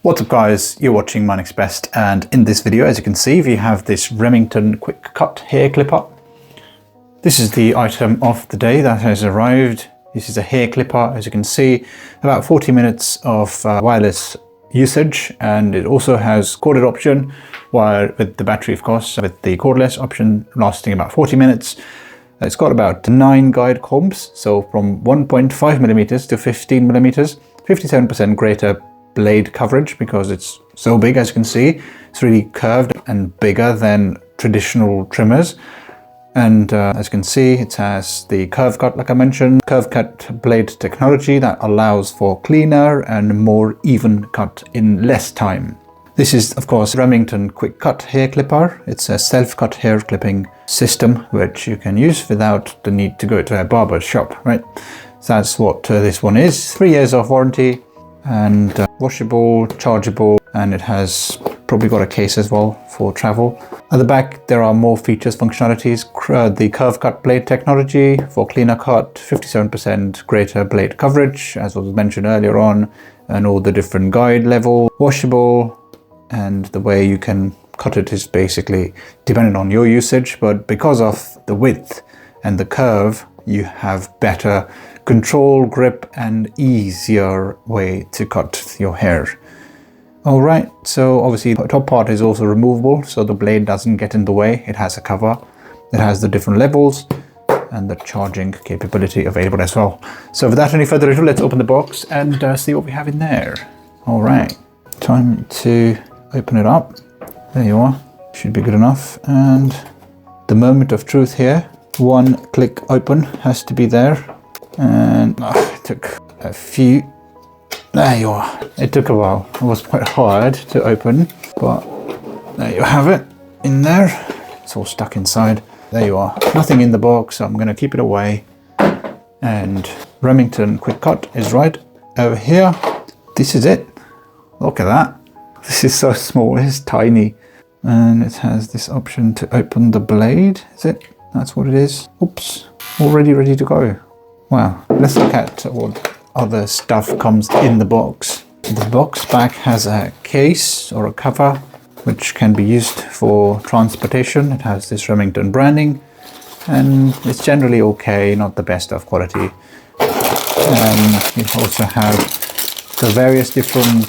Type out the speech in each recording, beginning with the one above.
What's up guys, you're watching MyNextBest, and in this video, as you can see, we have this Remington Quick Cut hair clipper. This is the item of the day that has arrived. This is a hair clipper, as you can see, about 40 minutes of wireless usage, and it also has corded option, while with the battery of course, with the cordless option lasting about 40 minutes. It's got about 9 guide combs, so from 1.5 millimeters to 15 millimeters, 57% greater blade coverage because it's so big. As you can see, it's really curved and bigger than traditional trimmers. And as you can see, it has the CurveCut, like I mentioned, CurveCut Blade Technology that allows for cleaner and more even cut in less time. This is, of course, Remington Quick Cut hair clipper. It's a self-cut hair clipping system which you can use without the need to go to a barber shop, right? So that's what this one is. 3 years of warranty, and washable, chargeable, and it has probably got a case as well for travel. At the back there are more features, functionalities. The CurveCut Blade Technology for cleaner cut, 57% greater blade coverage as was mentioned earlier on, and all the different guide level, washable, and the way you can cut it is basically dependent on your usage, but because of the width and the curve you have better control, grip, and easier way to cut your hair. Alright, so obviously the top part is also removable so the blade doesn't get in the way. It has a cover, it has the different levels and the charging capability available as well. So without any further ado, let's open the box and see what we have in there. Alright, time to open it up. There you are, should be good enough. And the moment of truth here, one click open has to be there. And it took a few. There you are. It took a while. It was quite hard to open, but there you have it in there. It's all stuck inside. There you are. Nothing in the box, so I'm going to keep it away. And Remington Quick Cut is right over here. This is it. Look at that. This is so small. It's tiny. And it has this option to open the blade. Is it? That's what it is. Oops. Already ready to go. Wow, let's look at what other stuff comes in the box. The box back has a case or a cover which can be used for transportation. It has this Remington branding and it's generally okay, not the best of quality. And you also have the various different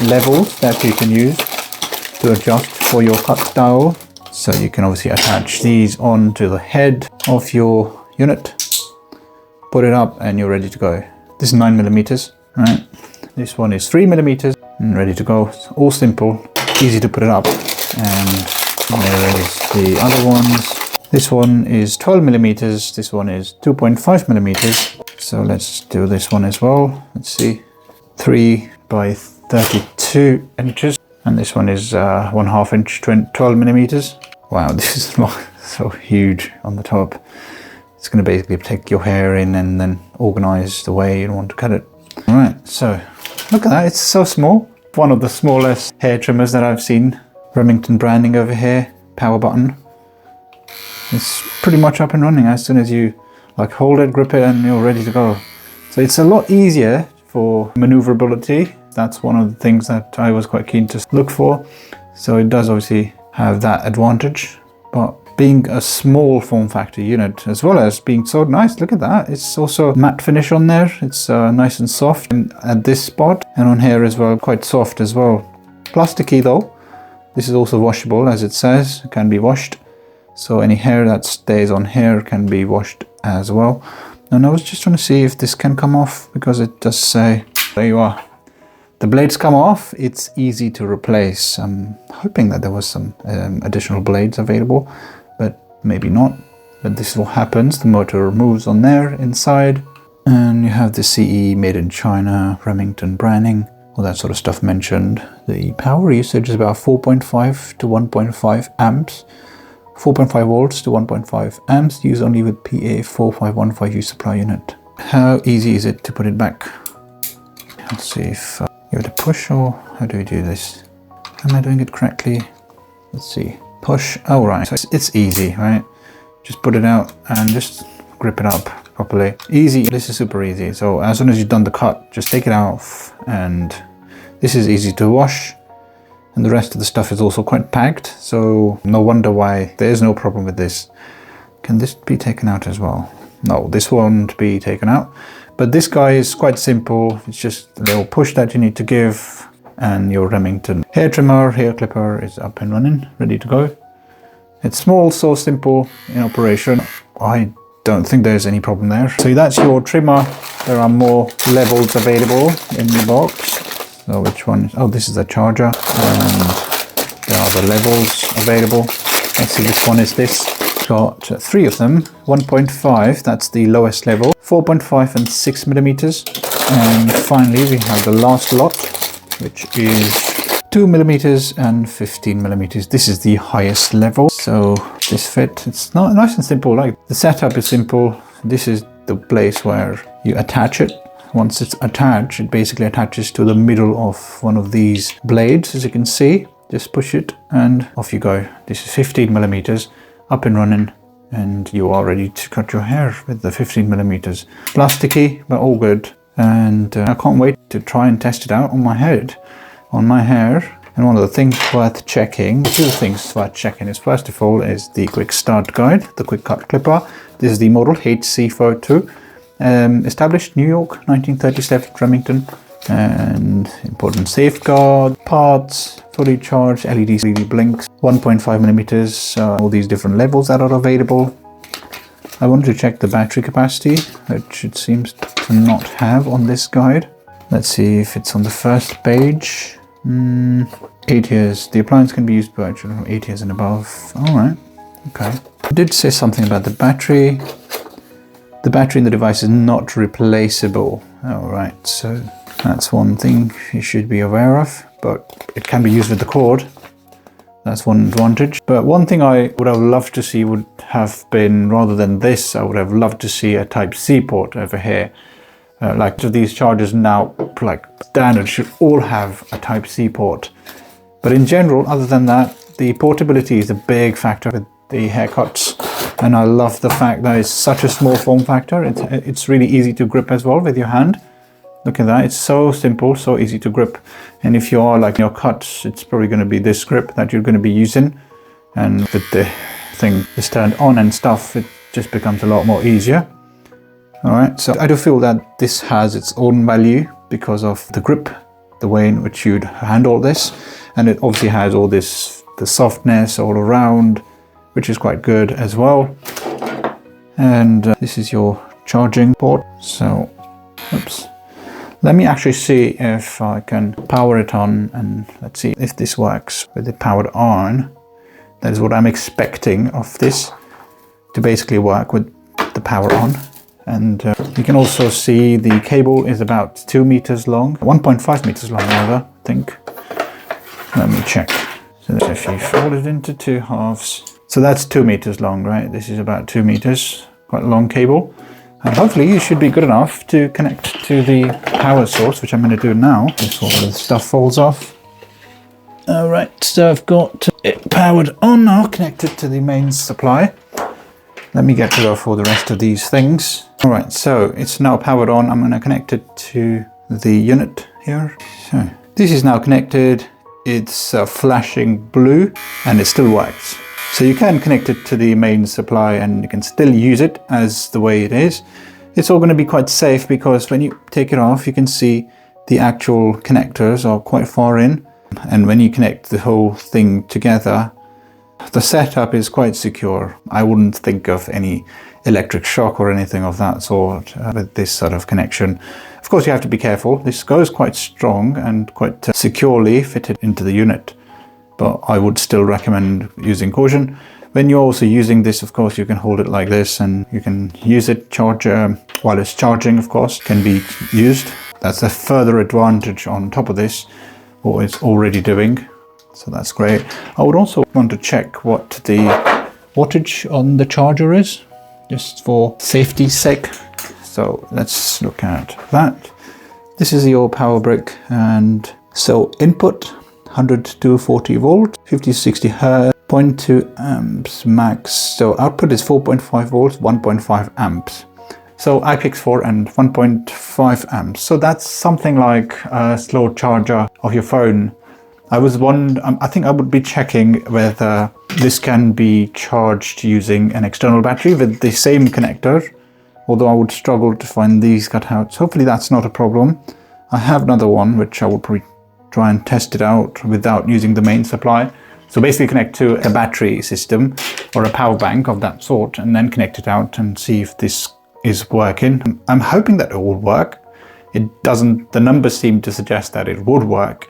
levels that you can use to adjust for your cut style. So you can obviously attach these onto the head of your unit, put it up, and you're ready to go. This is 9 millimeters, right? This one is 3 millimeters and ready to go. It's all simple, easy to put it up. And there is the other ones. This one is 12 millimeters. This one is 2.5 millimeters. So let's do this one as well. Let's see, 3 by 32 inches. And this one is 1/2 inch, 12 millimeters. Wow, this is so huge on the top. It's going to basically take your hair in and then organize the way you want to cut it. All right, so look at that. It's so small. One of the smallest hair trimmers that I've seen. Remington branding over here, power button. It's pretty much up and running as soon as you like hold it, grip it, and you're ready to go. So it's a lot easier for maneuverability. That's one of the things that I was quite keen to look for. So it does obviously have that advantage, but being a small form factor unit as well as being so nice, look at that. It's also matte finish on there. It's nice and soft and at this spot, and on here as well, quite soft as well. Plasticky though. This is also washable, as it says. It can be washed. So any hair that stays on here can be washed as well. And I was just trying to see if this can come off because it does say, there you are. The blades come off. It's easy to replace. I'm hoping that there was some additional blades available, but maybe not. But this is what happens. The motor moves on there inside, and you have the CE made in China, Remington branding, all that sort of stuff mentioned. The power usage is about 4.5 to 1.5 amps, 4.5 volts to 1.5 amps, used only with PA4515U supply unit. How easy is it to put it back? Let's see if you have to push, or how do we do this? Am I doing it correctly? Let's see. Push. Oh, right. So it's easy, right? Just put it out and just grip it up properly. Easy. This is super easy. So as soon as you've done the cut, just take it off and This is easy to wash, and the rest of the stuff is also quite packed, so no wonder why there is no problem with this. Can this be taken out as well? No, this won't be taken out. But this guy is quite simple. It's just a little push that you need to give, and your Remington hair trimmer, hair clipper is up and running, ready to go. It's small, so simple in operation. I don't think there's any problem there. So that's your trimmer. There are more levels available in the box. So which one? Oh, this is the charger, and there are the levels available. Let's see which one is this. Got 3 of them. 1.5, that's the lowest level. 4.5 and 6 millimeters. And finally, we have the last lot, which is 2 millimeters and 15 millimeters. This is the highest level. So this fit, it's not nice and simple. Like, the setup is simple. This is the place where you attach it. Once it's attached, it basically attaches to the middle of one of these blades, as you can see. Just push it and off you go. This is 15 millimeters, up and running, and you are ready to cut your hair with the 15 millimeters. Plasticky, but all good. And I can't wait to try and test it out on my head, on my hair. And one of the things worth checking, 2 things worth checking is, first of all, is the quick start guide, the QuickCut clipper. This is the model HC42. Established New York, 1937, Remington. And important safeguard, parts, fully charged, LED blinks, 1.5 millimeters, all these different levels that are available. I wanted to check the battery capacity, which it seems to not have on this guide. Let's see if it's on the first page. 8 years. The appliance can be used by children from 8 years and above. Alright, okay. It did say something about the battery. The battery in the device is not replaceable. Alright, so that's one thing you should be aware of, but it can be used with the cord. That's one advantage. But one thing I would have loved to see would have been, rather than this, I would have loved to see a Type-C port over here. Like these chargers now, like standard, should all have a Type-C port. But in general, other than that, the portability is a big factor with the haircuts. And I love the fact that it's such a small form factor. It's really easy to grip as well with your hand. Look at that, it's so simple, so easy to grip. And if you are like your cuts, it's probably going to be this grip that you're going to be using. And with the thing is turned on and stuff, it just becomes a lot more easier. Alright, so I do feel that this has its own value because of the grip, the way in which you'd handle this. And it obviously has all this, the softness all around, which is quite good as well. And this is your charging port. So, oops. Let me actually see if I can power it on, and let's see if this works with it powered on. That is what I'm expecting of this, to basically work with the power on. And you can also see the cable is about 2 meters long, 1.5 meters long rather, I think. Let me check. So if you fold it into 2 halves, so that's 2 meters long, right? This is about 2 meters, quite a long cable. And hopefully you should be good enough to connect to the power source, which I'm going to do now. This all the stuff falls off. Alright, so I've got it powered on now, connected to the mains supply. Let me get to go for the rest of these things. Alright, so it's now powered on. I'm going to connect it to the unit here. So this is now connected. It's flashing blue and it still works. So you can connect it to the main supply and you can still use it as the way it is. It's all going to be quite safe because when you take it off, you can see the actual connectors are quite far in. And when you connect the whole thing together, the setup is quite secure. I wouldn't think of any electric shock or anything of that sort with this sort of connection. Of course, you have to be careful. This goes quite strong and quite securely fitted into the unit. But I would still recommend using caution. When you're also using this, of course, you can hold it like this and you can use it, charge while it's charging, of course, can be used. That's a further advantage on top of this, what it's already doing. So that's great. I would also want to check what the wattage on the charger is, just for safety's sake. So let's look at that. This is your power brick, and so input 100 to 40 volt, 50 to 60 hertz, 0.2 amps max. So output is 4.5 volts, 1.5 amps. So IPX4 and 1.5 amps. So that's something like a slow charger of your phone. I think I would be checking whether this can be charged using an external battery with the same connector, although I would struggle to find these cutouts. Hopefully that's not a problem. I have another one which I will probably try and test it out without using the main supply. So basically connect to a battery system or a power bank of that sort and then connect it out and see if this is working. I'm hoping that it will work. It doesn't, the numbers seem to suggest that it would work.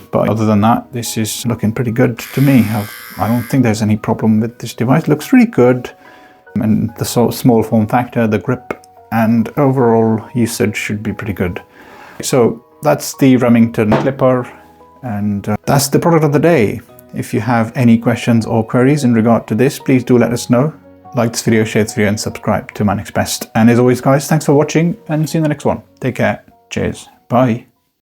But other than that, this is looking pretty good to me. I don't think there's any problem with this device. It looks really good. And the small form factor, the grip, and overall usage should be pretty good. So that's the Remington clipper, and that's the product of the day. If you have any questions or queries in regard to this, please do let us know. Like this video, share this video, and subscribe to MyNextBest. And as always, guys, thanks for watching, and see you in the next one. Take care. Cheers. Bye.